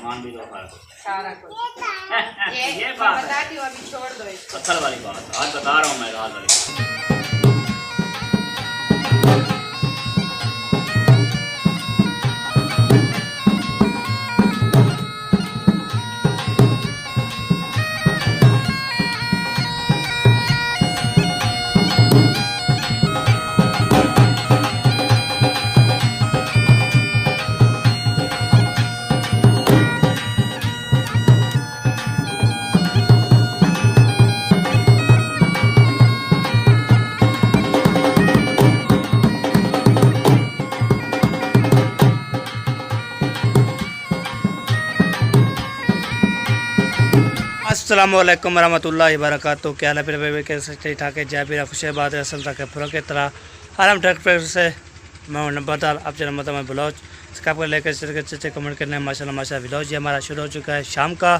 सामान भी दो सारा कुछ। ये बात बताती हूँ, अभी छोड़ दो इसको। पत्थर वाली बात आज बता रहा हूँ मैं रात वाली। अस्सलाम वालेकुम रहमतुल्लाहि व बरकातहू। क्या हाल है फिर कैसे ठीक ठाक है? जय फिर खुश बात है असल तक फुरा की तरह आराम ट्रैक पर से मैं नंबरदार आप चल मतलब मैं ब्लाउज स्काप कर लेकर अच्छे कमेंट करने हैं। माशाल्लाह माशाल्लाह ब्लाउज ये हमारा शुरू हो चुका है शाम का।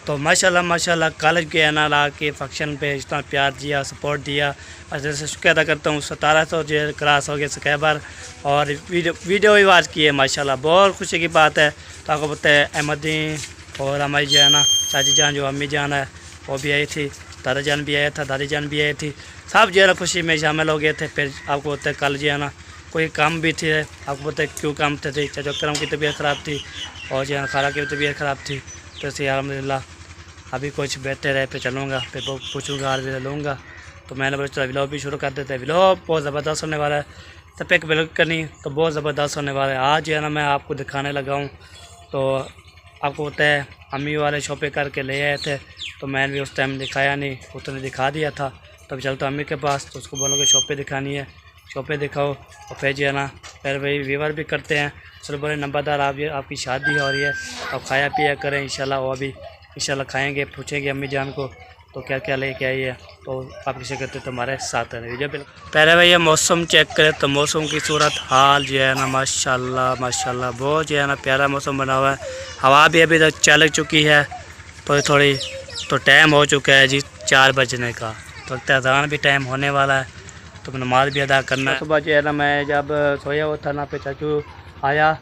तो माशाल्लाह माशाल्लाह कॉलेज के अना ला के फंक्शन पे इतना प्यार दिया सपोर्ट दिया और जैसे शुक्र अदा करता हूँ। 1700 जो क्लास हो गए सब्सक्राइबर और वीडियो भी वाच की है माशाल्लाह, बहुत खुशी की बात है। तो आपको पता है अहमदीन और हमारी जो है ना चाची जान जो अम्मी जान है वो भी आई थी, दादा जान भी आया था, दादी जान भी आई थी, सब जो है ना खुशी में शामिल हो गए थे। फिर आपको पता है कल जो है ना कोई काम भी थे, आपको पता है क्यों काम थे चाचा करम की तबीयत ख़राब थी और जो है खाला की भी तबीयत ख़राब थी। तो इसे अलहम्दुलिल्लाह अभी कुछ बेहतर है, फिर चलूँगा फिर पूछूँगा हाल भी लूँगा। तो मैंने बोला चलो व्लॉग भी शुरू कर देते हैं। व्लॉग बहुत ज़बरदस्त होने वाला है, सब एक व्लॉग करनी तो बहुत ज़बरदस्त होने वाला है। आज जो है ना मैं आपको दिखाने लगा हूँ। तो आपको पता है अम्मी वाले शॉपिंग करके ले आए थे, तो मैंने भी उस टाइम दिखाया नहीं, उसने दिखा दिया था। तब चलता अम्मी के पास, तो उसको बोलोगे शॉपिंग दिखानी है, शॉपिंग दिखाओ। और फिर जो है ना फिर वही व्यूवर भी करते हैं। चलो बोले नंबरदार आप ये आपकी शादी हो रही है, अब खाया पिया करें इंशाल्लाह। वो अभी इंशाल्लाह खाएँगे, पूछेंगे अम्मी जान को तो क्या क्या लेके आई है। तो आप किसे कहते तो हमारे साथ है वीडियो पे। पहले भैया मौसम चेक करें तो मौसम की सूरत हाल जो है ना माशाल्लाह माशाल्लाह बहुत जो है ना प्यारा मौसम बना हुआ है। हवा भी अभी तक चल चुकी है तो थोड़ी, तो टाइम हो चुका है जी 4 बजने का। तो अज़ान भी टाइम होने वाला है, तो नमाज भी अदा करना है। सुबह जो है ना मैं जब सोया हुआ था ना पे चाचू आया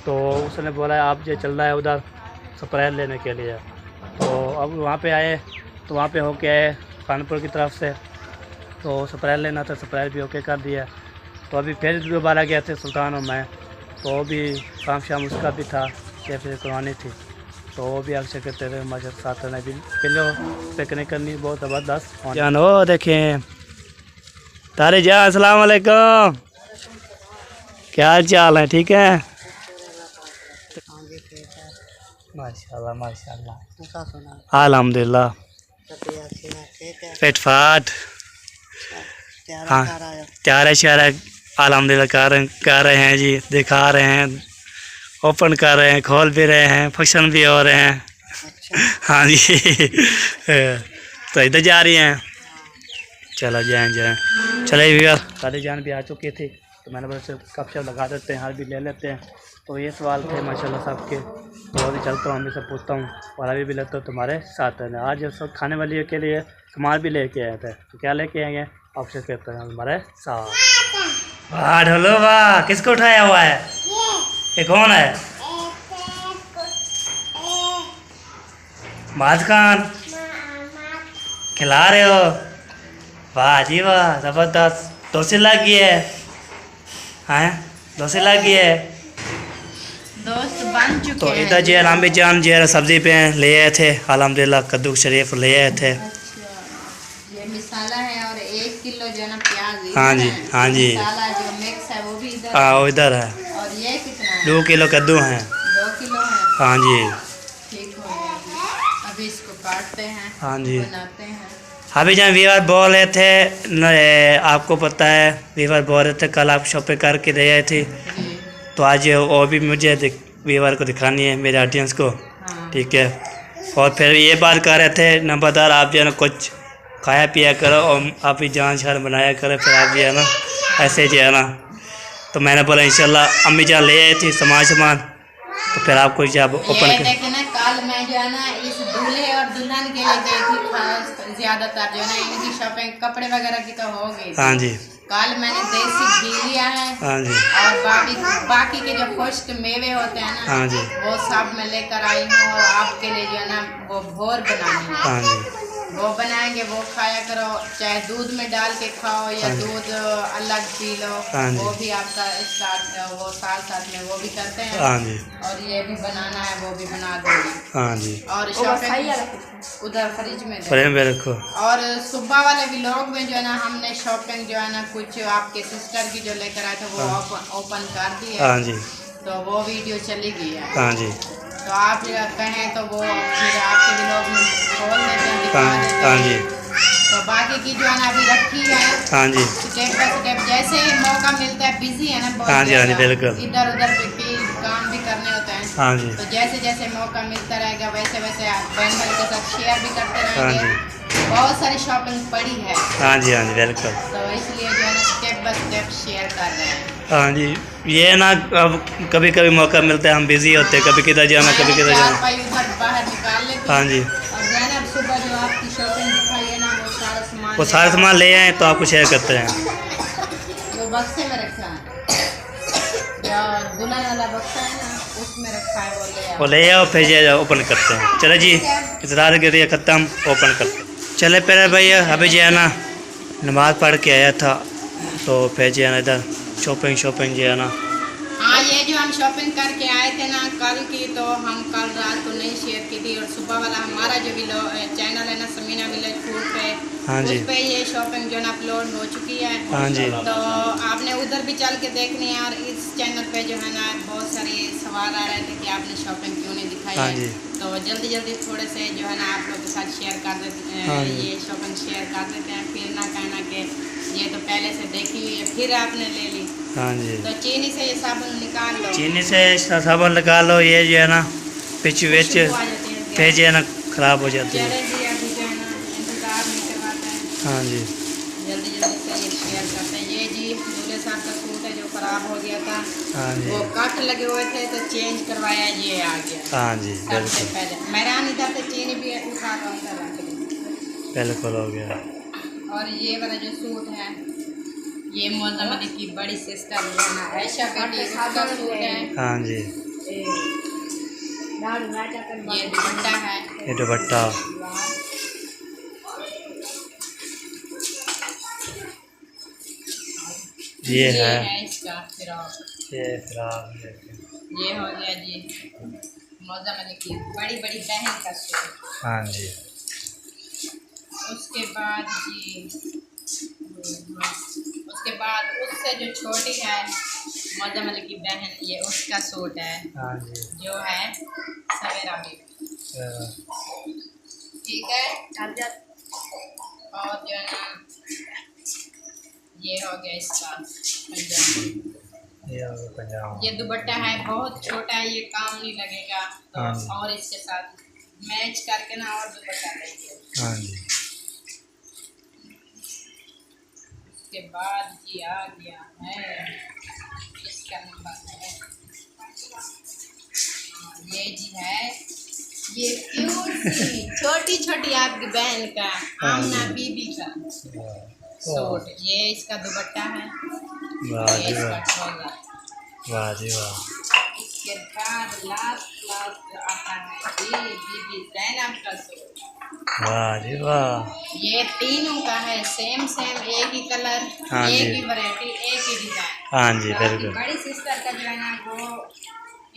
तो उसने बोला आप जो चल रहा है उधर स्प्राइट लेने के लिए। तो अब वहाँ पे आए, तो वहाँ पे होके आए कानपुर की तरफ से, तो स्प्राइट लेना था, स्प्राइट भी होके कर दिया। तो अभी फिर दोबारा गए थे सुल्तान और मैं, तो वो भी काम शाम उसका भी था, कैफे करवानी थी, तो वो भी अक्सर करते थे हमारे साथ रहना भी पिलो पिकनिक करनी बहुत ज़बरदस्त जान हो। देखें तारे जा अस्सलाम वालेकुम, क्या हाल चाल है? ठीक है माशाल्लाह माशाल्लाह अल्हम्दुलिल्लाह पेट फाट। हाँ त्यारे शारे अल्हम्दुलिल्लाह कर रहे हैं जी, दिखा रहे हैं, ओपन कर रहे हैं, खोल भी रहे हैं, फंक्शन भी हो रहे हैं। हाँ जी तो इधर जा रही हैं, चलो जाएँ जाएँ चले भैया। दादी जान भी आ चुकी थी, तो मैंने बोला कब से लगा देते हैं, हाल भी ले लेते हैं। तो ये सवाल थे माशाल्लाह सबके, तो अभी चलता हूँ हमें से पूछता हूँ और अभी भी लेता हूँ तुम्हारे साथ है। आज सब खाने वाली के लिए सामान भी लेके आए थे, तो क्या लेके आएंगे आपसे कहते हैं हमारे साथ। वाह ढोलो वाह, किसको उठाया हुआ है? ये कौन है? माज खान खिला रहे हो? वाह जी वाह ज़बरदस्त। डोसे लगी है, हाँ डोसे लगी है दोस्त बन चुके तो इधर जो है अम्मी जान जो है सब्ज़ी पे ले आए थे अल्हम्दुलिल्लाह, कद्दू शरीफ ले आए थे। ये मसाला है और 1 किलो जो है ना प्याज। हाँ जी हाँ जी मसाला जो मिक्स है वो भी इधर हाँ वो इधर है। और ये कितना है? 2 किलो कद्दू हैं। 2 किलो है। हाँ जी ठीक हो गया, अभी इसको काटते हैं, हाँ जी बनाते हैं। अभी जहाँ वीवर बोल रहे थे आपको पता है वीवर बोल रहे थे कल आप शॉपिंग करके दे आए थे, तो आज वो भी मुझे वीवर को दिखानी है मेरे ऑडियंस को। हाँ। ठीक है, और फिर ये बात कर रहे थे नंबरदार आप जो है ना कुछ खाया पिया करो और आप भी जान शान बनाया करो, फिर आप जो है ना ऐसे जो है ना। तो मैंने बोला इंशाल्लाह अम्मी जान ले आई थी सामान, तो फिर आपको जब ओपन कर देखे ना कल मैं जो है ना इस दूल्हे और दुल्हन के लिए गई थी, खास ज़्यादातर जो है ना इनकी शॉपिंग कपड़े वगैरह की तो हो गई। हाँ जी कल मैंने देसी घी लिया है हाँ जी। और बाकी के जो खुश्क मेवे होते हैं ना, हाँ जी। वो सब मैं लेकर आई हूँ और आपके लिए जो है ना वो भोर बनानी है। हाँ जी। वो बनाएंगे, वो खाया करो, चाहे दूध में डाल के खाओ या हाँ जी। दूध अलग पी लो, हाँ जी। वो भी आपका स्टार्ट, वो साथ साथ में वो भी करते हैं। हाँ जी। और ये भी बनाना है, वो भी बना देंगे। हाँ जी। और शॉपिंग उधर फ्रिज में फ्रेम में रखो। और सुबह वाले व्लॉग में जो है ना हमने शॉपिंग जो है ना कुछ आपके सिस्टर की जो लेकर आए थे वो ओपन कर दी है। हाँ जी। तो वो वीडियो चली गई है। हाँ जी। तो आप कहें तो वो फिर आपके व्लॉग में बोल देते हैं, दिखा देते हैं। हाँ जी। तो बाकी की जो है ना अभी रखी है। हाँ जी। स्टेप बाय स्टेप जैसे ही मौका मिलता है, बिजी है ना बहुत हाँ जी। हाँ जी, ज़्यादा, बिल्कुल। इधर उधर भी काम भी करने होते हैं। हाँ जी। तो जैसे जैसे मौका मिलता रहेगा वैसे वैसे आप बहन भाई के साथ शेयर भी करते हाँ रहेंगे। जी। बहुत सारी शॉपिंग पड़ी है, हाँ जी। हाँ जी, बिल्कुल। तो इसलिए जो है ना स्टेप बाय स्टेप शेयर कर रहे हैं। हाँ जी। ये है ना, अब कभी कभी मौका मिलता है हम बिजी होते हैं, कभी किधर जाना कभी किधर चार जाना। पाई उधर बाहर निकाल लेते हाँ हैं। जी। और जैनब सुबह जो आपकी शॉपिंग दिखाई है ना, वो सारा सामान वो सारा सामान ले आए तो आपको शेयर करते हैं। वो बक्से में रखा है, जो दुल्हन वाला बक्सा है ना उसमें रखा है, वो ले वो ले आओ, फिर ये ओपन करते हैं। चले जी, इंतज़ार करिए, ख़त्म, ओपन करते हैं। चले पहले भैया, अभी जो है ना नमाज़ पढ़ के आया था, तो फिर जो है ना इधर शॉपिंग जो है ना। हाँ, ये जो हम शॉपिंग करके आए थे ना कल की, तो हम कल रात को नहीं शेयर की थी, और सुबह वाला हमारा जो चैनल है ना समीना विलेज फूड पे, हाँ जी। उस पे ये शॉपिंग जो है ना अपलोड हो चुकी है। हाँ जी। तो आपने उधर भी चल के देखनी है, और इस चैनल पे जो है ना बहुत सारे सवाल आ रहे थे कि आपने शॉपिंग क्यों नहीं दिखाई हाँ है। जी। तो जल्दी जल्दी थोड़े से जो है ना आप लोग के साथ शेयर कर देते हैं। हाँ जी। ये शॉपिंग शेयर कर देते हैं, फिर ना कहना कि ये तो पहले से देखी हुई है फिर आपने ले ली। हाँ जी। तो चीनी से ये साबुन निकाल लो, चीनी से साबुन लगा लो, ये जो है ना पिच विच खुशबू आ जाती है। फिर जो है ना ख़राब हो जाती है। चले जी, अभी जो है ना इंतजार नहीं करवाते हैं, हाँ जी। जल्दी जल्दी से ये शेयर करते हैं। ये जी दूल्हे साहब का सूट है जो खराब हो गया था, हाँ जी। वो कट लगे हुए थे तो चेंज करवाया, ये आ गया। हाँ जी, सबसे बिल्कुल पहले मेहरान इधर से चीनी भी उठा कर अंदर रख दी। बिल्कुल हो गया। और ये वाला जो सूट है, ये मौजम अली की बड़ी सिस्टर जो है ना ऐशा बेटी, उसका सूट है। हाँ जी। ये दुपट्टा है, ये दुपट्टा। ये है इसका फ्रॉक। ये फ्राक। ये हो गया जी मौजम अली की बड़ी बड़ी बहन का सूट। हाँ जी। उसके बाद जी उसके बाद उससे जो छोटी है मौजम अली की बहन, ये उसका सूट है। हाँ जी। जो है सवेरा में, ठीक है। और जो है ना ये हो गया इसका पंजाबी। ये हो गया पंजाब। ये दुपट्टा है, बहुत छोटा है, ये काम नहीं लगेगा, तो हाँ जी। और इसके साथ मैच करके ना और दुपट्टा लेंगे। हाँ जी। उसके बाद जी आ गया है इसका नंबर है, ये जी है, ये क्यूट सी छोटी छोटी आपकी बहन का आमना बीबी का सूट। ये इसका दुपट्टा है, वाह ये जी इसका वाह। ट्राउजर। वाह जी वाह। इसके बाद लास्ट आता है जी बीबी जैनब का सूट। वाह जी वाह। ये तीनों का है सेम एक ही कलर, हाँ एक जी। ही वैरायटी, एक ही डिजाइन। हाँ जी, तो आपकी बिल्कुल। बड़ी सिस्टर का जो है ना वो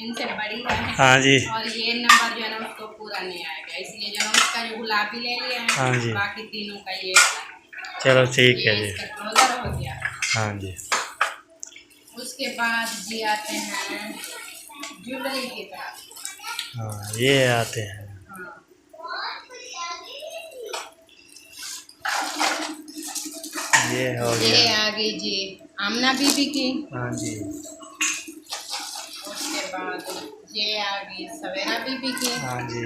इनसे बड़ी है। हाँ जी। और ये नंबर जो है ना उसको पूरा नहीं आएगा, इसलिए जो है उसका जो गुलाबी ले लिया है। हाँ जी। बाकी तीनों का ये वाला है। चलो ठीक है ये जी। इसका ट्राउजर हो गया। हाँ जी। उसके बाद जी आते हैं ज्वेलरी की तरफ। हाँ, ये आते हैं। ये हो ये गया। आ गई जी आमना बीबी की। हाँ जी। उसके बाद ये आ गई सवेरा बीबी की। हाँ जी।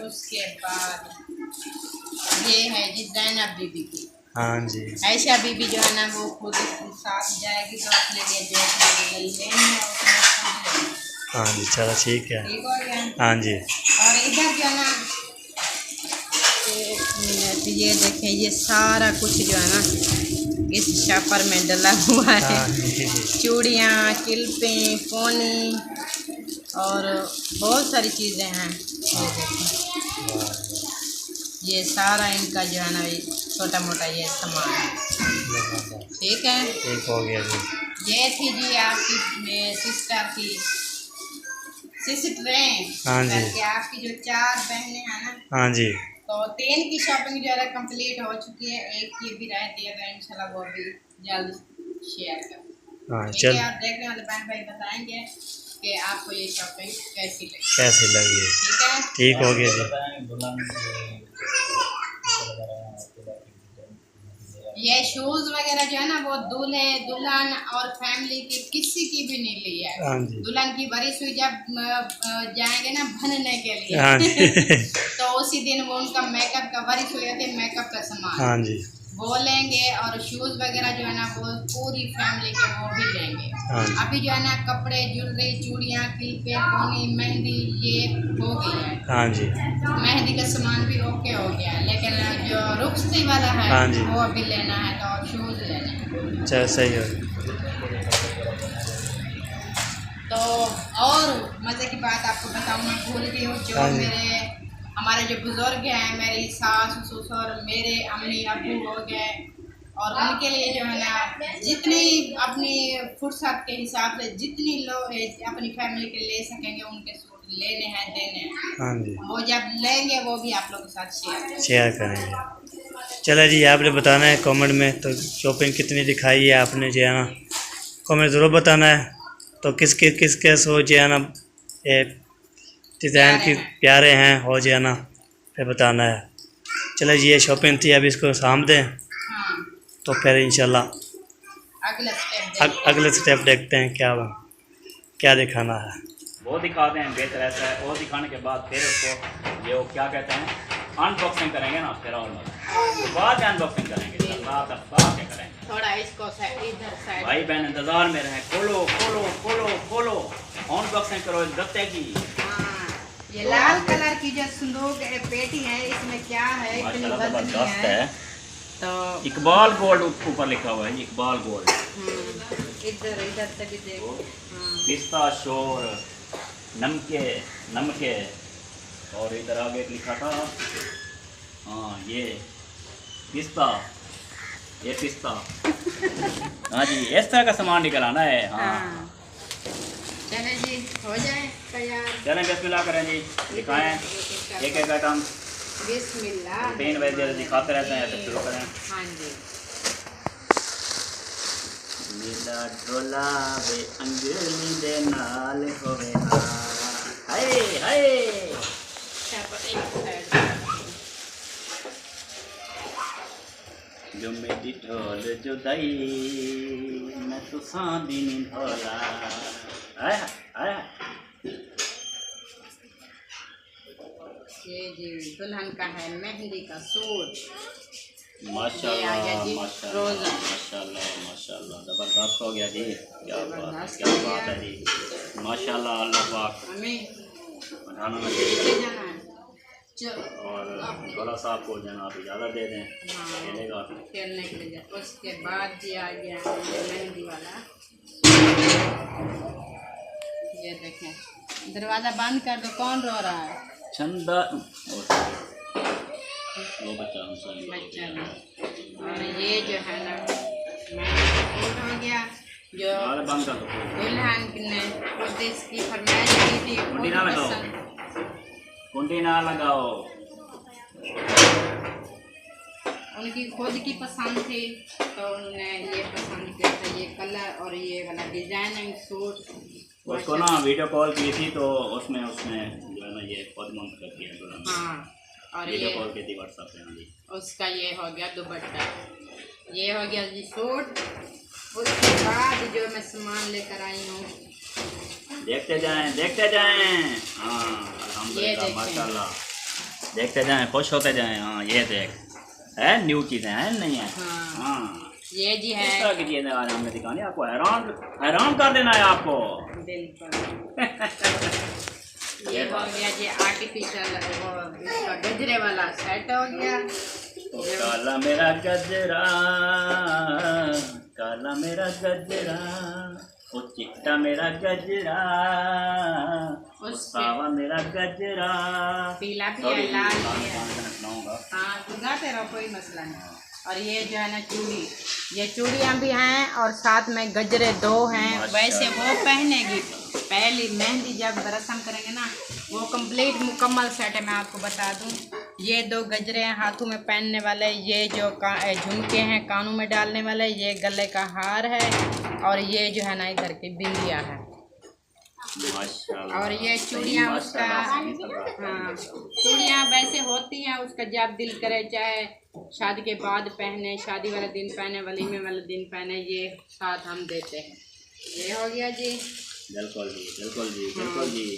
उसके बाद ये है जी जैनब बीबी की। हाँ जी। ऐशा बीबी जो है ना वो खुद साथ जाएगी तो अपने लिए ड्रेस लेनी है, उसमें खुद लेनी है। हाँ जी, चलो ठीक है। ठीक हो गया। हाँ जी। और इधर जो है ना एक मिनट, ये देखें, ये सारा कुछ जो है ना इस शापर में डला हुआ है। हाँ जी जी। चूड़ियाँ, किल्पें, पोनी और बहुत सारी चीज़ें हैं। ये देखें, ये सारा इनका जो है ना छोटा मोटा ये सामान है। ठीक है, ठीक हो गया जी। ये थी जी आपकी सिस्टर की सिस्टरें हाँ जी। करके आपकी जो 4 बहनें हैं ना, हाँ जी। तो 3 की शॉपिंग जो है कंप्लीट हो चुकी है। एक ये भी रह दिया था, इंशाल्लाह वो भी जल्द शेयर कर। हाँ ठीक चल। है, आप देखने वाले बहन भाई बताएंगे कि आपको ये शॉपिंग कैसी लगी। कैसी लगी? ठीक है, ठीक हो गया जी। ये शूज वगैरह जो है ना वो दूल्हे दुल्हन और फैमिली की किसी की भी नहीं ली है। हाँ जी। दुल्हन की बड़ी सुई जब जाएंगे ना बनने के लिए हाँ जी। तो उसी दिन वो उनका मेकअप का बड़ी सुई होती है, मेकअप का सामान हाँ जी। वो लेंगे। और शूज वगैरह जो है ना वो पूरी फैमिली के वो भी लेंगे। हाँ। अभी जो है ना कपड़े, ज्वेलरी, चूड़ियाँ, क्लिपें, पोनी, मेहंदी ये हो गई है। हाँ जी। मेहंदी का सामान भी ओके हो गया है, लेकिन जो रुखसती वाला है हाँ जी। वो अभी लेना है, तो शूज लेने हैं। चल सही हो। तो और मज़े की बात आपको बताऊँ, मैं भूल गई हूँ, जो हाँ जी। हमारे जो बुजुर्ग हैं, मेरी सास ससुर, मेरे अम्मी अबू हो गए, और उनके लिए जो है ना जितनी अपनी फुर्सत के हिसाब से जितनी लोग अपनी फैमिली के ले सकेंगे उनके सूट लेने हैं, देने हैं। हाँ जी। वो जब लेंगे वो भी आप लोगों के साथ शेयर करेंगे। चलो जी, आपने बताना है कमेंट में, तो शॉपिंग कितनी दिखाई है आपने जो है ना, कमेंट ज़रूर बताना है। तो किसके सो जो है ना ये डिज़ाइन की प्यारे हैं हो जो है ना, फिर बताना है। चलो जी, ये शॉपिंग थी, अब इसको साम दें हाँ, तो फिर इंशाल्लाह अगला अगले स्टेप देखते हैं क्या दिखाना है। वो दिखाते हैं बेहतर ऐसा है। वो दिखाने के बाद फिर उसको ये वो क्या कहते हैं अनबॉक्सिंग करेंगे ना, फिर और तो बाद में अनबॉक्सिंग करेंगे। अल्लाह तबाह के करेंगे। थोड़ा इसको इधर साइड। भाई बहन इंतजार में रहे, खोलो खोलो खोलो खोलो, अनबॉक्सिंग करो इस गत्ते की। हाँ, ये लाल कलर की जो संदूक पेटी है, इसमें क्या है, इतनी माशाल्लाह वजनी जबरदस्त है। है। तो इकबाल गोल्ड ऊपर लिखा हुआ है, इकबाल गोल्ड। इधर से भी देखो। हाँ, पिस्ता शोर नमके और इधर आगे लिखा था हाँ ये पिस्ता हाँ जी, इस तरह का सामान निकल आना है। हाँ हाँ। चले जी, हो जाए तैयार। चलें बिस्मिल्लाह करें जी, दिखाएं एक एक आइटम बिस्मिल्लाह। 3 बजे दिखाते रहते हैं, तो शुरू करें। हाँ जी। नीला ढोला वे अंगली दे नाल होवे हाय हाय। जो मेरी ढोल जुदाई मैं तुसा दी नी ढोला आया आया। ये जी दुल्हन का है मेहंदी का सूट। माशाल्लाह ये आ गया जी, माशाल्लाह रोज़ा। माशाल्लाह माशाल्लाह ज़बरदस्त हो गया जी। क्या ज़बरदस्त क्या हो बात गया। है जी, माशाल्लाह अल्लाह पाक हमें बढ़ाना ना ले जाना है। चलो, और बड़ा साहब को जनाब इजाज़त दे दें, खेलेगा। खेलने के लिए उसके बाद जी आ गया ये मेहंदी वाला। ये देखें, दरवाज़ा बंद कर दो, कौन रो रहा है? चंदा वो बच्चा बच्चा भी। और ये जो है ना मेहंदी सूट हो गया, जो बंद कर दो। दुल्हन ने खुद इसकी फरमाइश की थी, कुंडी खुद ना लगाओ, पसंद, कुंडी ना लगाओ। उनकी खुद की पसंद थी, तो उन्होंने ये पसंद किया था, ये कलर और ये वाला डिजाइनिंग सूट। उसको ना वीडियो कॉल की थी, तो उसमें जो है ना ये खुद मंतखब किया दुल्हन। हाँ, और वीडियो ये कॉल की थी व्हाट्सएप पे। हाँ जी, उसका ये हो गया दुपट्टा, ये हो गया जी सूट। उसके बाद जो मैं सामान लेकर आई हूँ, देखते जाएं। हाँ ये अल्हम्दुलिल्लाह देखें। माशाल्लाह, देखते जाएं, खुश होते जाएं। हाँ ये देख है, न्यू चीज़ें हैं नहीं है। हाँ, हाँ ये जी इस है। तरह की चीज़ें आज हमने दिखानी, आपको हैरान कर देना है आपको। बिल्कुल। ये हो गया जी आर्टिफिशियल वो इसका गजरे वाला सेट हो गया। ओ काला मेरा गजरा, काला मेरा गजरा, ओ चिट्टा मेरा गजरा, ओ सावा मेरा गजरा, पीला भी है, लाल भी है। सुनाऊंगा। हाँ तो गाते रहो, कोई मसला नहीं। और ये जो है ना चूड़ी, ये चूड़ियाँ भी हैं और साथ में गजरे 2 हैं। वैसे वो पहनेगी, पहली मेहंदी जब रस्म करेंगे ना वो कंप्लीट मुकम्मल सेट है। मैं आपको बता दूं, ये 2 गजरे हैं हाथों में पहनने वाले, ये जो झुमके हैं कानों में डालने वाले, ये गले का हार है और ये जो है ना इधर की बिंदिया है। और ये चूड़ियाँ उसका, हाँ चूड़ियाँ वैसे होती हैं उसका जब दिल करे, चाहे शादी के बाद पहने, शादी वाले दिन पहने, वलीमे वाले दिन पहने, ये साथ हम देते हैं। ये हो गया जी। बिल्कुल जी, बिल्कुल जी, बिल्कुल जी।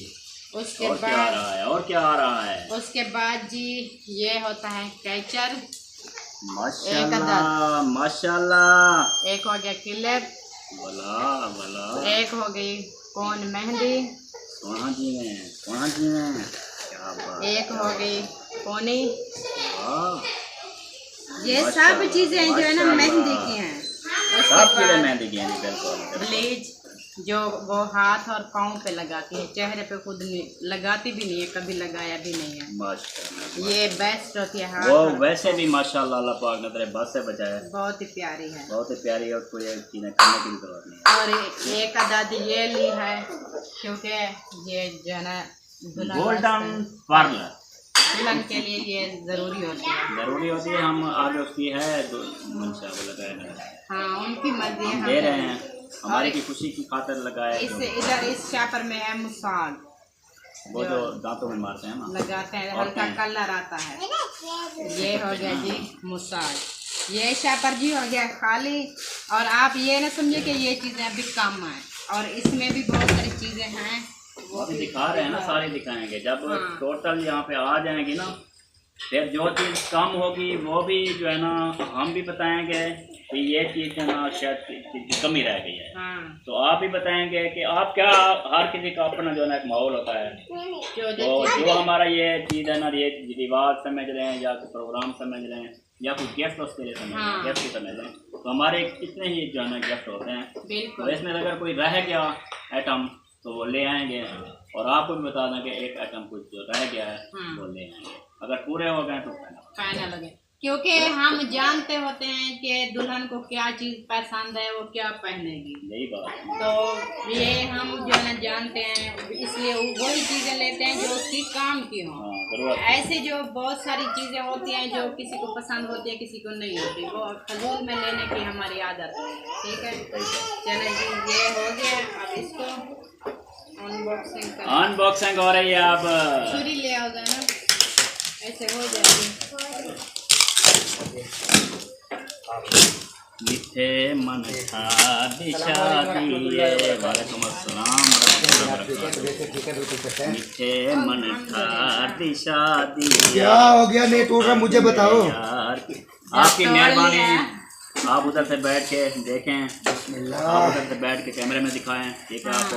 उसके और क्या आ बाद रहा है, और क्या आ रहा है? उसके बाद जी ये होता है कैचर, माशाल्लाह माशाल्लाह। एक हो गया क्लिप, भला भला। एक हो गई कौन मेहंदी, वहाँ जी में, वहाँ जी में, क्या बात। एक हो गई कोनी। वाह, ये सब चीजें जो है ना मेहंदी की हैं। उसके सब चीजें बाद मेहंदी की हैं, बिल्कुल। ब्लीच जो वो हाथ और पाँव पे लगाती है, चेहरे पे खुद नहीं लगाती भी नहीं है, कभी लगाया भी नहीं है। माशाल्लाह, ये बेस्ट होती है हाथ वो और वैसे भी माशाल्लाह अल्लाह पाक ने तेरे बस से बचाया, बहुत ही प्यारी है। बहुत ही प्यारी है, उसको ये चीजें करने की भी जरूरत नहीं है। और एक आजादी ये ली है क्योंकि ये जो है ना गोल्डन पर्ल दुल्हन के लिए ये जरूरी होती है, जरूरी होती है। हम आगे उसकी है मंशा वो लगाए, हाँ उनकी मर्जी है, दे हम रहे हैं, हमारे की खुशी की खातिर लगाए। इस इधर इस शापर में है मसाज, वो जो दांतों में मारते हैं ना, लगाते हैं, हल्का कलर आता है। ये हो गया जी मसाज। ये शापर जी हो गया खाली। और आप ये ना समझिए कि ये चीज़ें अभी कम हैं, और इसमें भी बहुत सारी चीज़ें हैं वो अभी दिखा रहे हैं ना, सारी दिखाएंगे। जब हाँ। टोटल यहाँ पे आ जाएंगी ना, फिर जो चीज़ कम होगी वो भी जो है ना हम भी बताएंगे कि ये चीज़ है ना शायद की कमी रह गई है। हाँ तो आप भी बताएंगे कि आप क्या, हर किसी का अपना जो है ना एक माहौल होता है। तो जो हमारा ये चीज़ है ना, ये रिवाज समझ रहे हैं या कोई प्रोग्राम समझ रहे हैं या कोई गेस्ट उसके लिए समझ रहे हैं, गेस्ट की समझ रहे हैं, तो हमारे कितने ही जो है ना गेस्ट होते हैं। तो इसमें अगर कोई रह गया आइटम तो वो ले आएंगे, और आपको भी बता दें कि एक आइटम कुछ जो रह गया है वो ले आएंगे। अगर पूरे हो गए तो फाइनल हो गए, क्योंकि हम जानते होते हैं कि दुल्हन को क्या चीज़ पसंद है, वो क्या पहनेगी। यही बात है। तो ये हम जो है ना जानते हैं, इसलिए वही चीज़ें लेते हैं जो उसकी काम की हों। ऐसे जो बहुत सारी चीज़ें होती हैं जो किसी को पसंद होती है, किसी को नहीं होती, वो फजूल में लेने की हमारी आदत है। ठीक है, चलो जी ये हो गया। अब इसको अनबॉक्सिंग हो रही है। अब छुरी ले आओ ना, ऐसे हो जाएगी। मिठे मन शादी शादी, वालेकुम अस्सलाम, मिठे मन शादी शादी। क्या हो गया नेट होगा, मुझे बताओ यार। आपकी मेहरबानी, आप उधर से बैठ के देखें, आप उधर से बैठ के कैमरे में दिखाएं। ठीक है, आपको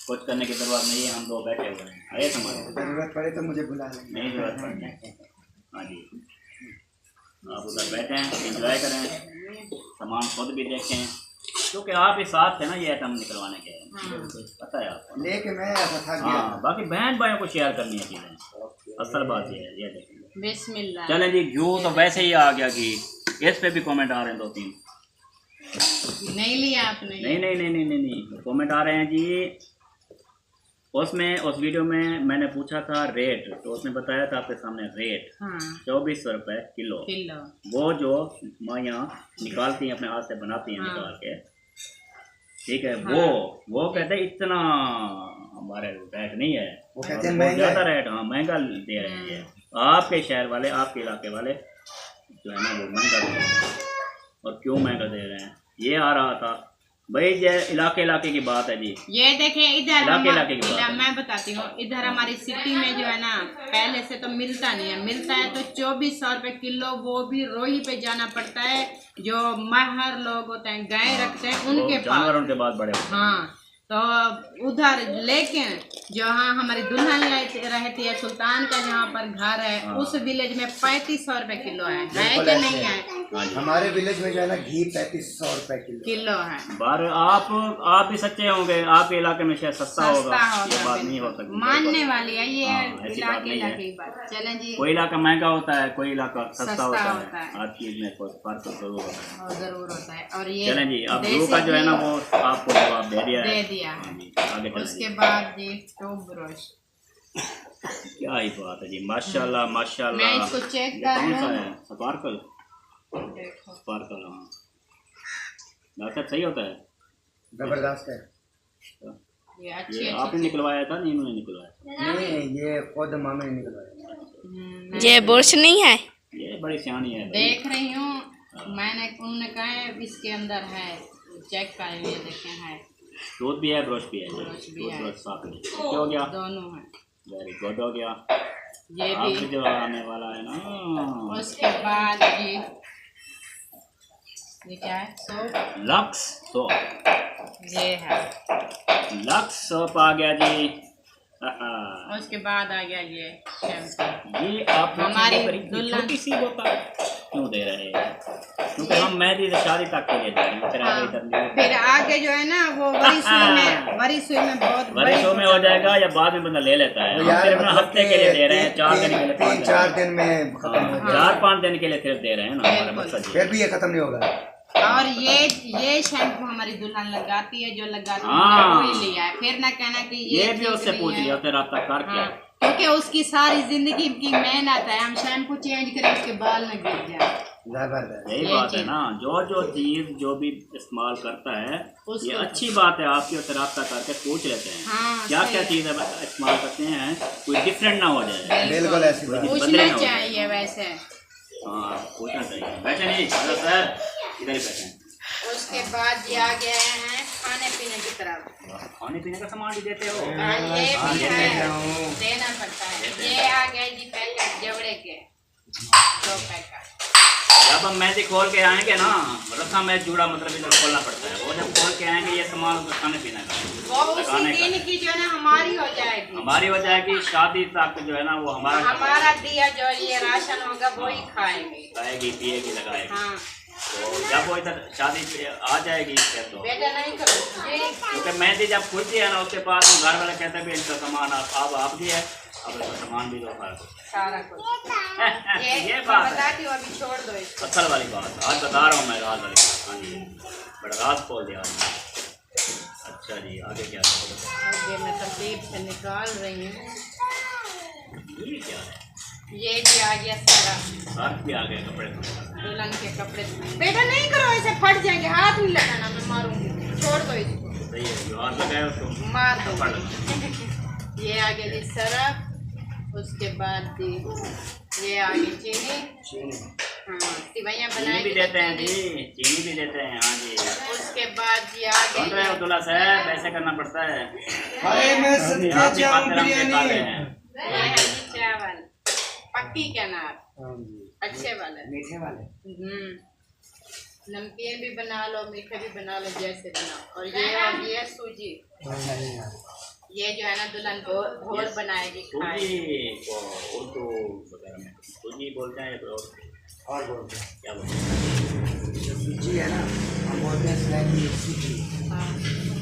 कुछ करने की जरूरत नहीं है, हम दो बैठे हुए हैं। अरे तुम्हारे जरूरत पड़े तो मुझे बुला लें। नहीं जरूरत पड़े। हाँ जी, आप उधर बैठे हैं, एंजॉय करें, सामान खुद भी देखें, क्योंकि आप ही साथ थे ना ये आइटम निकलवाने के। पता है आपको, लेके मैं आया था गया। हाँ, बाकी बहन भाइयों को शेयर करनी है चीज़ें, असल बात ये है। ये देखें, बिस्मिल्लाह। चलें जी। व्यू तो वैसे ही आ गया कि इस पे भी कमेंट आ रहे हैं 2-3। नहीं लिया आपने? नहीं नहीं नहीं नहीं नहीं नहीं, कमेंट आ रहे हैं जी। उसमें उस वीडियो में मैंने पूछा था रेट, तो उसने बताया था आपके सामने रेट। हाँ 2400 रुपये किलो। वो जो माइयाँ निकालती हैं अपने हाथ से बनाती हैं, निकाल के, ठीक है। वो कहते हैं इतना हमारे रेट नहीं है, वो कहते हैं महंगा ज़्यादा रेट, हाँ महंगा दे रहे हैं। आपके शहर वाले, आपके इलाके वाले जो है ना वो महंगा दे रहे हैं। और क्यों महंगा दे रहे हैं, ये आ रहा था भाई। इलाके की बात है जी। ये देखें इधर इलाके की बात मैं बताती हूँ, इधर हमारी सिटी में जो है ना पहले से तो मिलता नहीं है, मिलता है तो 2400 रुपये किलो, वो भी रोही पे जाना पड़ता है। जो महर लोग होते हैं, गाय रखते हैं, उनके पास, उनके बाद बड़े। हाँ तो उधर लेकिन जहाँ हमारी दुल्हन रहती है सुल्तान का जहाँ पर घर है उस विलेज में 3500 रुपए किलो है कि नहीं है? हमारे विलेज में जो है ना घी 3500 रुपए किलो है। बार आप भी सच्चे होंगे, आपके इलाके में शायद सस्ता होगा, ये बात नहीं हो सकती, मानने वाली है ये ऐसी बात नहीं है। की बात। चलें जी, कोई इलाका महंगा होता है, कोई इलाका सस्ता होता होता है, हर चीज में कोई फर्क जरूर होता है। और जरूर होता है। और ये चलें जी, अब ब्लू का जो है ना वो आपको जवाब दे दिया है, दे दिया हाँ है। जी, आगे चलें उसके जी। बाद जी टूथ ब्रश, क्या ही बात है जी, माशाल्लाह माशाल्लाह। मैं इसको चेक ये कर कौन लूं। सा है? स्पार्कल, देखो स्पार्कल, हाँ डॉक्टर सही होता है। जबरदस्त है। ये अच्छी ये आपने निकलवाया था, नहीं इन्होंने निकलवाया? नहीं ये खुद मामे ने निकलवाया। ये बुरश नहीं है। ये बड़ी सियानी है भाई। देख रही हूँ, मैंने उन्होंने कहा है इसके अंदर है, चेक कर लिए देखे हैं, दूध भी है, ब्रश भी है, ब्रश भी दूध है। ब्रश साफ है। क्या हो गया? दोनों है। वेरी गुड हो गया। ये आपसे भी। जो आने वाला है ना, उसके बाद ये क्या है? सोप, लक्स सोप, ये है। लक्स सोप आ गया जी। उसके बाद आ गया ये शैम्पू। ये आप हमारी बड़ी दुल्हन- छोटी सी बोतल क्यों दे रहे हैं? क्योंकि हम मेहंदी से शादी तक के लिए दे रहे हैं, फिर आगे इधर नहीं। फिर आगे जो है ना वो वरी सुई में बहुत बड़ी वर्षों में हो जाएगा या बाद में बंदा ले लेता है। हम सिर्फ ना हफ्ते के लिए दे रहे हैं, 4 दिन के लिए, 5 दिन। 3-4 दिन में खत्म हो जाएगा। 4-5 दिन के लिए सिर्फ दे रहे हैं ना, हमारा बिल्कुल। मकसद ये फिर भी ये खत्म नहीं होगा। और ये शैम्पू हमारी दुल्हन लगाती है, जो लगाती है हाँ। मैंने वही लिया है। फिर ना कहना कि ये भी ठीक उससे नहीं पूछ है। लिया, उसने रास्ता कर किया। हाँ, क्योंकि उसकी सारी जिंदगी की मेहनत है, हम शैम्पू चेंज करें उसके बाल न गिर जाए। जबरदस्त। यही ये बात है चीज़। ना, जो चीज जो भी इस्तेमाल करता है उसको- ये अच्छी बात है, आपके उससे रास्ता करके पूछ लेते हैं हाँ, क्या सही। क्या चीज इस्तेमाल करते हैं, कोई डिफरेंट ना हो जाए। बिल्कुल ऐसी बात। बदले पूछना ना हो जाए। चाहिए वैसे। हाँ पूछना चाहिए। बैठे नहीं सर, इधर ही बैठे। उसके बाद ये आ गए हैं खाने पीने की तरफ। खाने पीने का सामान भी देते हो? हाँ, ये भी देते है, हूँ। देना पड़ता है। ये आ गए जी पैकेट जवड़े के 2 पैकेट। जब हम मेहंदी खोल के आएंगे ना, रस्सा में जूड़ा मतलब इधर खोलना पड़ता है, वो जब खोल के आएंगे ये सामान उसको खाने पीने का वो उसी लगाने का। दिन की जो है ना हमारी हो जाएगी। हमारी हो जाएगी, शादी तक जो है ना वो हमारा दिया जो ये राशन होगा वो ही खाएंगे। खाएगी पिएगी लगाएगी। हाँ, तो जब वो इधर शादी पे आ जाएगी फिर तो, बेटा नहीं करो जी। क्योंकि मेहंदी जब खुलती है ना उसके बाद घर वाले कहते हैं भी इनका सामान आप दिए, अब इसका सामान भी दो सारा कुछ ये मैं बात है, बताती हूँ, अभी छोड़ दो इसको। असल वाली बात आज बता रहा हूँ मैं, राज वाली बात। हाँ जी, बड़ा राज खोल दिया आज मैंने। अच्छा जी, आगे क्या है? और ये मैं तरतीब से निकाल रही हूँ। ये क्या है? ये भी आ गया सारा, सर्फ भी आ गए कपड़े तो। दुल्हन के कपड़े। बेटा नहीं करो ऐसे, फट जाएंगे, हाथ नहीं लगाना, मैं मारूंगी। छोड़ दो इसको, सही है, जो हाथ लगाए उसको मार दो। पकड़ लो। ये आ गया जी सरफ। उसके बाद जी ये आ गई चीनी। हाँ, सिवैयाँ चीनी बनाएगी भी तो देते हैं चीनी। जी, चीनी भी देते हैं। हाँ जी, उसके बाद जी आ सुन रहे हो गई दूल्हा साहब, ऐसे करना पड़ता है। अरे मैं आप सत्य भी चाहूँ खाते हम खा रहे बिरयानी। हैं। ये है जी चावल, पक्की के अनार, हाँ जी। अच्छे वाले। मीठे वाले। नमकीन भी बना लो, मीठे भी बना लो, जैसे बनाओ। और ये हो गई है सूजी। ये जो है ना दुल्हन घोर बनाएगी, खाएगी। सूजी को उर्दू वगैरह में सूजी बोलते हैं या कोई और बोलते हैं क्या बोलते हैं? जो सूजी है ना, हम बोलते हैं स्लैंग सूजी, हाँ,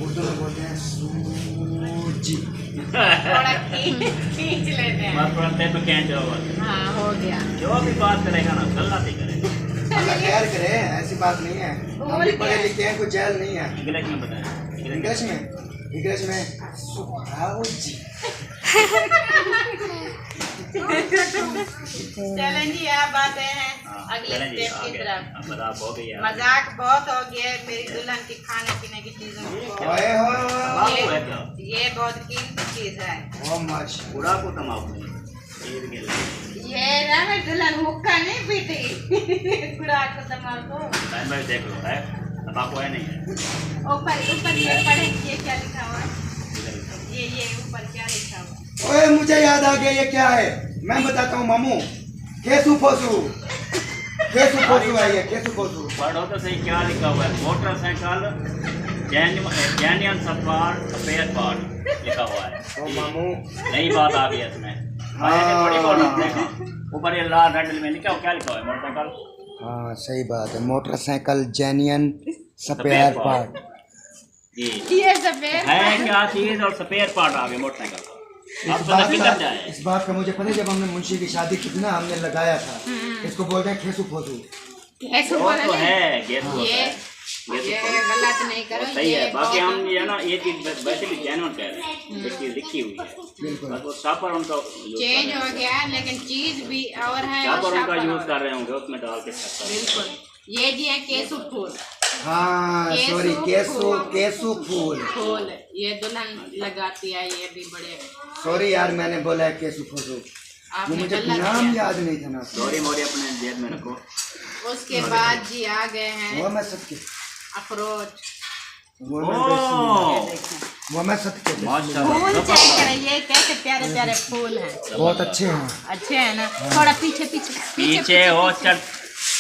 उर्दू में बोलते हैं सूजी। थोड़ा खींच लेते हैं। बात करते तो क्या जवाब? हाँ, हो गया। जो भी बात करेगा ना गलत ही करेगा। अल्लाह खैर करे, ऐसी बात नहीं है। हम भी पढ़े लिखे हैं, कुछ जहल नहीं है। इंग्लिश में बताएं। इंग्लिश में सूजी। चलें जी, आप आते हैं अगले चलें जी, स्टेप की आगे। तरफ। अब मजाक हो गई है। मजाक बहुत हो गया है मेरी दुल्हन की खाने पीने की चीजों को। ओए होए होए। तम्बाकू है क्या? ये बहुत कीमती चीज है। ओ मच। पूरा को तम्बाकू नहीं, ईद के लिए। ये ना मैं दुल्हन हुक्का नहीं पीती। खुराक को तम्बाकू। टाइम भाई देख लो है, तम्बाकू है नहीं है? ऊपर ऊपर ये पढ़े, ये क्या लिखा हुआ है? ये ऊपर क्या लिखा हुआ है? ओए मुझे याद आ गया, ये क्या है मैं बताता हूँ मामू। केसु फोसु, केसु फोसु है ये, केसु फोसु। पढ़ो तो सही क्या लिखा हुआ है? मोटरसाइकिल जेन्युइन स्पेयर पार्ट लिखा हुआ है। ओ मामू नई बात आ गई है इसमें। थोड़ी बोल रहा ऊपर ये लाल रेड में लिखा हो, क्या लिखा हुआ है? मोटरसाइकिल। हाँ सही बात है, मोटरसाइकिल जेन्युइन स्पेयर पार्ट। जी ये सफेद है क्या चीज और स्पेयर पार्ट आ गए मोटरसाइकिल का। आप पता किधर जाए। इस बात का मुझे पता है, जब हमने मुंशी की शादी की थी ना, हमने लगाया था। इसको बोलते हैं खेसू फोसू। ऐसे वो बोला तो नहीं। है गैस ये गलत नहीं करो। सही है। बाकी बहुत- हम ये ना ये चीज वैसे भी जेन्युइन कह रहे हैं, ये चीज लिखी हुई है। बिल्कुल। बस वो शापर उनका चेंज हो गया लेकिन चीज भी और है। और शापर उनका शापर यूज और कर रहे होंगे, उसमें डाल के सकता है। बिल्कुल। ये जी है केसू फूल। हाँ केसू सॉरी, केसू फूल। केसू फूल। फूल ये दुल्हन लगाती है, ये भी बड़े। सॉरी यार, मैंने बोला है केसू फोसू, वो आपने मुझे गलत नाम किया। याद नहीं था ना। सॉरी मोरी अपने जेब में रखो। उसके बाद जी आ गए हैं वो मैं सत्य, अखरोट। वो मैं ओह वो मैं सत्य। माशाल्लाह फूल चेक करें, ये कैसे प्यारे प्यारे फूल हैं। बहुत अच्छे हैं। अच्छे हैं ना। थोड़ा पीछे पीछे पीछे हो चल,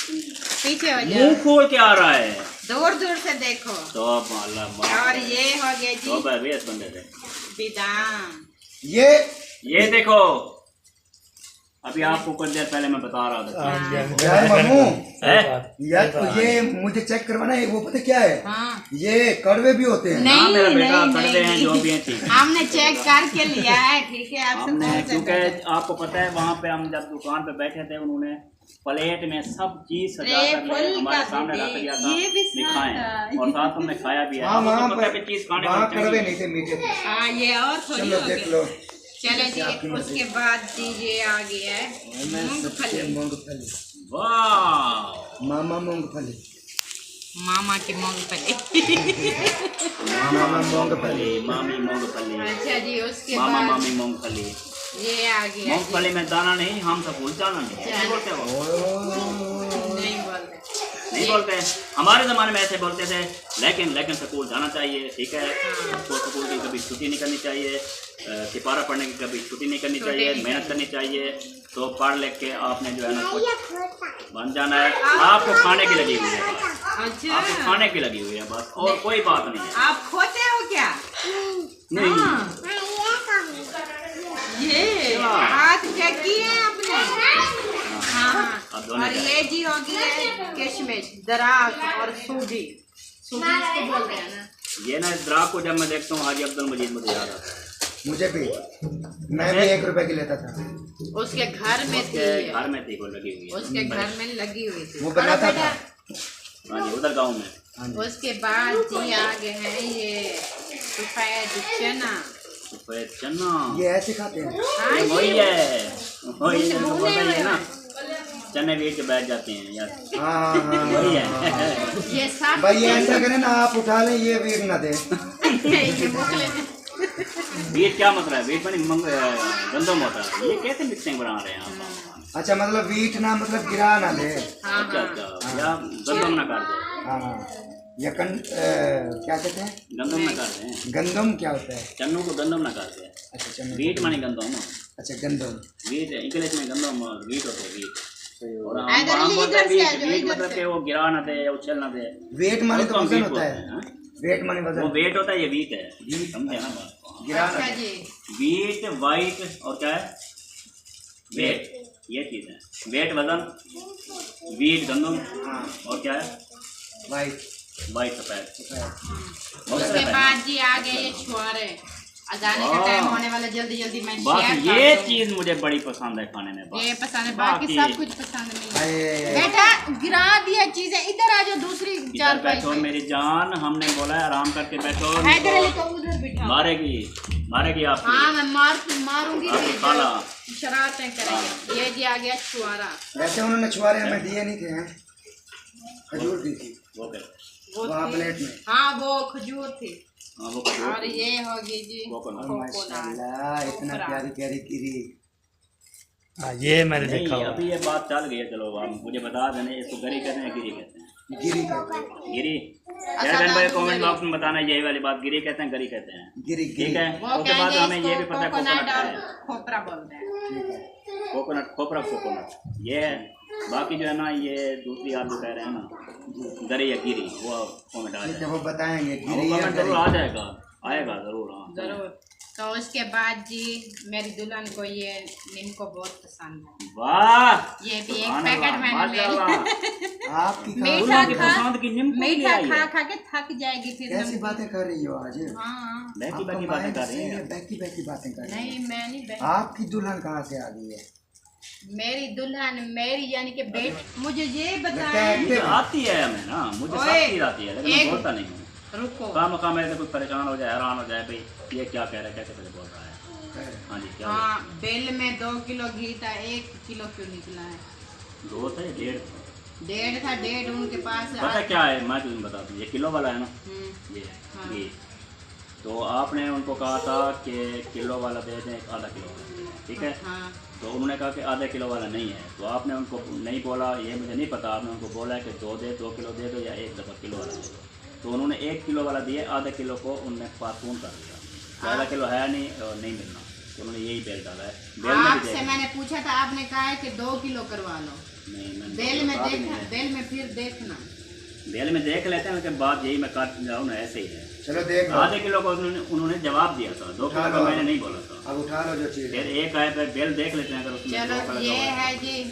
पीछे हो मुंह जाओ। खोल के आ रहा है। दूर दूर से देखो। तो माशाल्लाह और ये हो गया जी तो बेस बंदे थे। बेदाम। ये देखो, अभी आपको कुछ देर पहले मैं बता रहा था। यार मामू, है? यार तो ये मुझे चेक करवाना है, वो पता क्या है? हाँ ये कड़वे भी होते हैं। हाँ, मेरा बेटा नहीं, करते हैं जो भी हैं ठीक है। हमने चेक करके लिया है, ठीक है। आपसे हमने कौन सा क्योंकि बेटा? आपको पता है वहाँ पे हम जब दुकान पे बैठे थे, उन्होंने प्लेट में सब चीज सजा अरे, कर फुल हमारे का सामने रख भी, दिया था। ये भी साथ दिखाएं था। और साथ हमने खाया भी है। हाँ हमको वहाँ तो पता है कि चीज खाने वहाँ वाली कड़वे चाहिए। नहीं थे, मीठे थे। हाँ ये और थोड़ी चलो हो देख गया। लो। चलो जी, उसके बाद जी ये आ गया है मूंगफली। मूंगफली, वाह मामा मूंगफली, मामा की मूंगफली। मामा मूंगफली। मामी मूंगफली, अच्छा जी, उसके मामा बाद मामी मूंगफली। ये आ गया जी। मूंगफली में दाना नहीं, हम सब भूल जाना नहीं। ऐसे बोलते हैं वो? नहीं बोलते। नहीं बोलते हैं। हमारे ज़माने में ऐसे बोलते थे। लेकिन स्कूल जाना चाहिए, ठीक है। आपको स्कूल की कभी छुट्टी नहीं करनी चाहिए, सिपारा पढ़ने की कभी छुट्टी नहीं करनी चाहिए, मेहनत करनी चाहिए। तो पढ़ लिख के आपने जो है ना कुछ बन जाना है। आपको खाने की लगी हुई है बस, अच्छा आपको खाने की लगी हुई है बस, और कोई बात नहीं है। आप खोते हो क्या? नहीं हाँ। ये हाथ चेक किए हैं आपने? हाँ। अब दोनों और ये जी होगी है किशमिश, दराज और सूजी। सूजी इसको बोलते हैं ना। ये ना इस द्राक को जब मैं देखता हूँ हाजी अब्दुल मजीद मुझे याद आता है। मुझे भी, मैं भी 1 रुपए की लेता था। उसके घर में थी उसके ये। घर में थी वो लगी हुई है। उसके घर में लगी हुई थी। वो बनाता था। हाँ जी, उधर गाँव में। उसके बाद जी आगे हैं ये सफेद चना। सफेद चना, ये ऐसे खाते हैं। हाँ ये जी। वही है, वही है जो भुने बोलते हैं ना, हुए। चने बेच के बैठ जाते हैं यार, हाँ हाँ वही हाँ। है। ये सब भाई ये ऐसा करें ना, आप उठा लें, ये वीर ना दे। ये मुखले में। बीट क्या मतलब है? बीट मानी गंदम होता है। ये कैसे मिक्सिंग बना रहे हैं आप? अच्छा, मतलब वीट ना, मतलब गिरा ना दे। हाँ अच्छा हाँ। अच्छा, या गंदम ना कर दे। हाँ, या क्या कहते हैं? गंदम ना कर दे। गंदम क्या होता है? चन्नू को गंदम ना कर दे। अच्छा चलो। बीट मानी गंदम। अच्छा गंदम। बीट इंग्लिश में गंदम बीट होते हैं, बीट। और इधर हम बोलते हैं इधर से आ बीट, जाओ, बीट इधर मतलब से। कि वो गिरा ना दे या उछल ना दे। वेट माने तो उसको हम वजन बीट होता बोलते है। हैं, हाँ? वेट माने वो वजन। वेट होता है, ये वीट है। समझे ना बात? गिरा ना अच्छा दे। जी। वीट, वाइट और क्या है? वेट, ये चीज है। वेट वजन, वीट गंदम, हाँ, और क्या है? वाइट। वाइट सफेद। उसके बाद जी आ गए ये छुआरे। अजाने का टाइम होने वाला, जल्दी जल्दी मैं बस शेयर ये कर दूं। चीज मुझे बड़ी पसंद है खाने में। ये बस पसंद है, बाकी सब कुछ पसंद नहीं है। अरे बेटा गिरा दिया चीजें, इधर आ जाओ दूसरी इधर चार बैठो मेरी जान, हमने बोला है आराम करके बैठो। हैदर अली को उधर बिठा। मारेगी आपकी। हाँ मैं मारूंगी आपकी नहीं, खाला। शरारतें करेंगे। ये जी आ गया छुआरा। वैसे उन्होंने छुआरे हमें दिए नहीं थे, हैं? खजूर दी थी वो क्या? वो वहाँ थी। प्लेट में। हाँ वो खजूर थी। हाँ, वो और ये होगी जी कोकोनट। माशाल्लाह, इतना प्यारी प्यारी गिरी। हाँ ये मैंने नहीं, देखा हुआ। अभी ये बात चल गई है। चलो आप मुझे बता देने, इसको गरी कहते हैं, गिरी कहते हैं? गिरी कहते हैं। गिरी। अच्छा, भाई नाम कमेंट गिरी। बॉक्स में बताना यही वाली बात, गिरी कहते हैं, गरी कहते हैं। गिरी ठीक गिरी। है। वो उसके बाद कहेंगे हमें ये भी इसको पता है कोकोनट कोकोनट और है। खोपरा बोलते हैं। ठीक है। कोकोनट, खोपरा कोकोनट ये है। बाकी जो है ना ये दूसरी आप जो कह रहे हैं ना गरी या गिरी वो कमेंट आ ठीक है, जाएगा, वो बताएंगे वो गिरी या कमेंट जरूर गरी। आ जाएगा, आएगा जरूर। हाँ जरूर। तो उसके बाद जी मेरी दुल्हन को ये नीमको बहुत पसंद है। वाह ये भी एक सुभान पैकेट अल्लाह, मैंने ले लिया। माशाअल्लाह। आपकी मीठा दुल्हन की खा पसंद की नींबू ले मीठा आई खा है। खा के थक जाएगी फिर कैसी नमकीन। बातें कर रही हो आज? हाँ बैकी आपका बैकी बातें माइंड कर रही सही है, हैं। बैकी बैकी बातें कर रही नहीं मैं नहीं है। बहन। आपकी दुल्हन कहाँ से आ गई है? मेरी दुल्हन मेरी यानी कि बेट मुझे ये लगता है बताएं। मुझे एक्टिव। आती है हमें ना, मुझे सब ओए, चीज आती है, लेकिन मैं एक- बोलता नहीं हूँ। रुको काम मेरे कुछ परेशान हो जाए, हैरान हो जाए, भाई ये क्या कह रहा है, कैसे कैसे बोल रहा है। हाँ जी क्या हाँ बिल में 2 किलो घी था, 1 किलो क्यों निकला है? दो थे 1.5 1.5 था, 1.5 उनके पास। पता क्या है, मैं तुम्हें बता दूँ, ये किलो वाला है ना, हम्म, ये हाँ। घी, तो आपने उनको कहा था कि किलो वाला दे दें, आधा किलो वाला, ठीक है। हाँ तो उन्होंने कहा कि आधा किलो वाला नहीं है, तो आपने उनको नहीं बोला, ये मुझे नहीं पता, आपने उनको बोला कि 2 किलो दे दो या एक दफ़ा किलो वाला दे दो। तो उन्होंने 1 किलो वाला दिया, आधा किलो को उन्होंने पासून कर दिया, तो आधा किलो है नहीं और नहीं मिलना, तो उन्होंने यही बेल डाला है। बेल में भी आपसे देखा मैंने पूछा था, आपने कहा है कि 2 किलो करवा लो। नहीं, मैंने बेल में बता भी देखना, नहीं है। बेल में फिर देखना। बेल में देख लेते हैं, उसके बाद यही मैं काट जाऊँ ना, ऐसे ही है। चलो देख लो, आधे किलो को उन्होंने जवाब दिया था, 2 किलो का मैंने नहीं बोला था। अब उठा लो जो चीज फिर एक आए फिर बेल देख लेते हैं, अगर उसमें चलो 2 कलर ये का है जी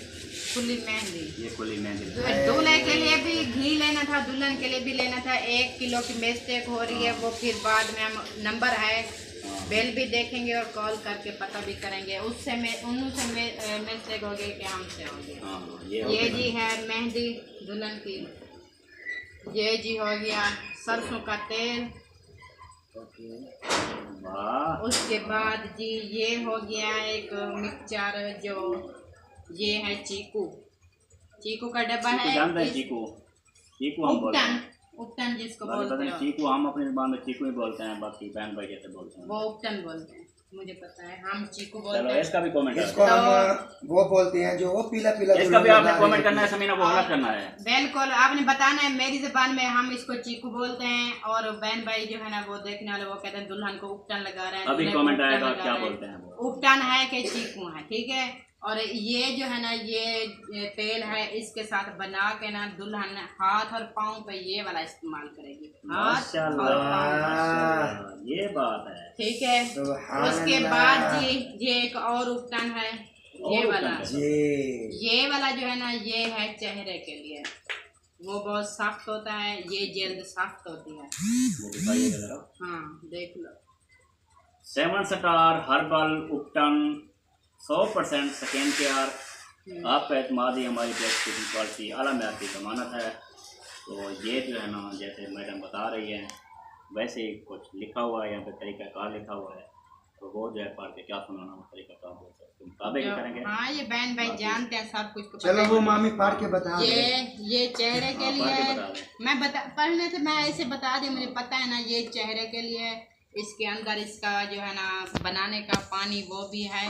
खुली मेहंदी। ये खुली मेहंदी तो है। दूल्हे के लिए भी घी लेना था, दुल्हन के लिए भी लेना था। 1 किलो की मिस्टेक हो रही है, वो फिर बाद में हम नंबर है, बिल भी देखेंगे और कॉल करके पता भी करेंगे। उससे में उनसे मिस्टेक हो गई कि हमसे हो गई। हाँ, ये जी है मेहंदी दुल्हन की। ये जी हो गया सरसों का तेल। वाह उसके बाद जी ये हो गया एक मिक्सचर, जो ये है चीकू। चीकू का डब्बा है। जानते हैं चीकू, चीकू हम बोलते हैं, उपटन जिसको बाकी पता बोलते नहीं, हो, चीकू हम अपनी जुबान में चीकू ही बोलते हैं, बाकी बहन भाई जैसे बोलते हैं। वो उपटन बोलते हैं, मुझे पता है, हम चीकू चलो बोलते हैं। इसका भी कमेंट इसको करो, हम वो बोलते हैं जो वो पीला पीला इसका भी आपने दुल्हन कमेंट करना है, समीना को अलग करना है। बिल्कुल आपने बताना है। मेरी जुबान में हम इसको चीकू बोलते हैं, और बहन भाई जो है ना वो देखने वाले वो कहते हैं दुल्हन को उपटन लगा रहे हैं। अभी दूल्हे को कमेंट उपटन आएगा लगा क्या रहे हैं। बोलते हैं वो। उपटन है कि चीकू है, ठीक है। और ये जो है ना ये तेल है, इसके साथ बना के ना दुल्हन हाथ और पाँव पे ये वाला इस्तेमाल करेगी, हाथ और माशाल्लाह, पाँव, माशाल्लाह, ये बात है। ठीक है। सुभान उसके अल्लाह। बाद जी ये एक और उपटन है, ये और वाला। उपटन ये वाला जो है ना ये है चेहरे के लिए, वो बहुत सख्त होता है, ये जल्द सख्त होती है। वो दिखाइएगा जरा। हाँ देख लो। 7 स्टार हर्बल उपटन 100% सेकेंड केयर, आपका एतमाद ही हमारी बेस्ट क्वालिटी आला मेयार की जमानत है। तो ये जो है ना जैसे मैडम बता रही है वैसे ही कुछ लिखा हुआ है यहाँ पे, तरीक़ाकार लिखा हुआ है, तो वो जो है पढ़ के क्या सुनाना वो तरीक़ाकार बोलते हैं, मुताबिक ही करेंगे। हाँ ये बहन भाई जानते हैं सब कुछ को पता चलो है। वो मामी पढ़ के बता दे। ये चेहरे के हाँ, पढ़ के लिए बता दें। मैं बता पढ़ने से मैं ऐसे बता दी, मुझे पता है ना। ये चेहरे के लिए, इसके अंदर इसका जो है ना बनाने का पानी वो भी है।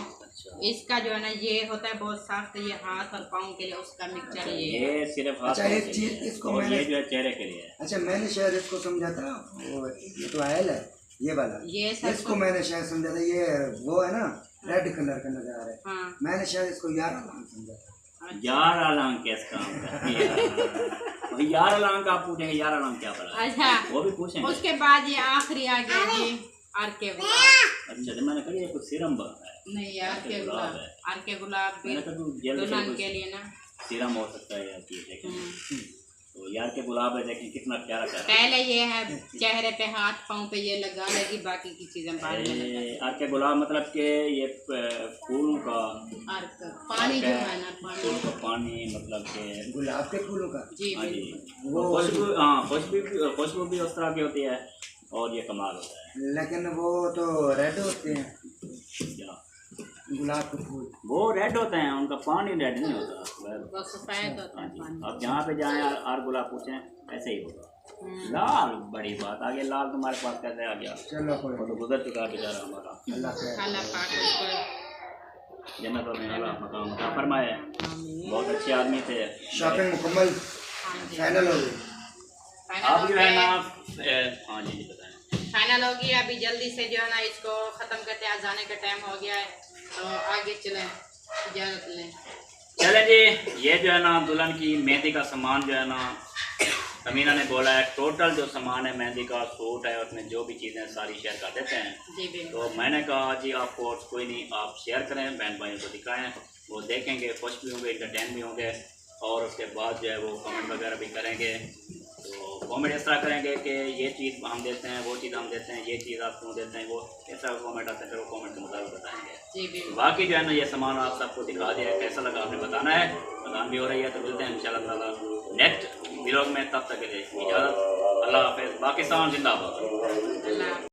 इसका जो है ना ये होता है बहुत सख्त, ये हाथ और पाँव के लिए उसका मिक्सचर ये सिर्फ हाथ अच्छा, पाँव एक के चीज़ लिए है, इसको और मैंने- ये जो है चेहरे के लिए है। अच्छा मैंने शायद इसको समझा था, वो ये तो आयल है ये वाला, ये सब इसको मैंने शायद समझा था ये वो है ना रेड कलर का नजर आ रहा है। हाँ मैंने शायद इसको यार आलम समझा था। यार अलांग कैस काम का यार अलांग का आप पूछेंगे, यार अलांग क्या पड़ा, अच्छा। वो भी पूछेंगे। उसके बाद ये आखिरी आ गया जी आर के गुलाब। अच्छा तो मैंने कहा ये कुछ सीरम बना है, नहीं आर के गुलाब, है। आर के गुलाब भी मैंने कहा तू जल्दी से दुल्हन कुछ के लिए ना। सीरम हो सकता है या चीज, लेकिन हम्म। तो यार के गुलाब है, देखें कितना प्यारा प्यारा। पहले ये है चेहरे पे हाथ पाँव पे ये लगा लेगी, बाकी की चीजें बाद में लगा। यार के गुलाब मतलब कि ये फूलों का अर्क पानी जो है ना फूलों पानी। का पानी, मतलब कि गुलाब के फूलों का। जी हाँ जी, बिल्कुल। वो खुशबू, हाँ खुशबू भी उस तरह की होती है, और ये कमाल होता है। लेकिन वो तो रेड होते हैं क्या गुलाब के फूल। वो रेड होते हैं, उनका पानी रेड नहीं होता। वो सफेद होता हाँ है जी, पानी। आप जहाँ पे जाएं आर गुलाब पूछें ऐसे ही होगा। लाल बड़ी बात आ गया, लाल तुम्हारे पास कैसे आ गया, चलो कोई वो तो गुजर चुका बेचारा हमारा। अल्लाह खैर। अल्लाह पाक उसको जन्नत में अल्लाह मकाम अता फरमाए। आमीन। बहुत अच्छे आदमी थे। शॉपिंग मुकम्मल हाँ जी। फाइनल हो गई। आप जो है ना फाइनल हाँ जी बताएं। हो गया। अभी जल्दी से जो है ना इसको ख़त्म करते हैं, जाने का टाइम हो गया है, तो आगे चलें, इजाज़त लें। चले जी, ये जो है ना दुल्हन की मेहंदी का सामान जो है ना समीना ने बोला है, टोटल जो सामान है मेहंदी का, सूट है, उसमें जो भी चीज़ें सारी शेयर कर देते हैं। जी बिल्कुल। तो मैंने कहा जी आपको कोई नहीं, आप शेयर करें, बहन भाइयों को दिखाएं, वो देखेंगे, खुश भी होंगे, एंटरटेन भी होंगे, और उसके बाद जो है वो कमेंट वगैरह भी करेंगे। तो कमेंट इस तरह करेंगे कि ये चीज़ हम देते हैं, वो चीज़ हम देते हैं, ये चीज़ आप क्यों देते हैं, वो इस तरह कमेंट आते हैं, फिर वो कमेंट के मुताबिक बताएंगे। जी बिल्कुल। बाकी जो है ना ये सामान आप सबको दिखा दिया है, कैसा लगा आपने बताना है। अजान भी हो रही है, तो मिलते हैं इंशाल्लाह ताला नेक्स्ट व्लॉग में। तब तक के लिए इजाज़त, अल्लाह हाफिज़। पाकिस्तान जिंदाबाद। अल्लाह।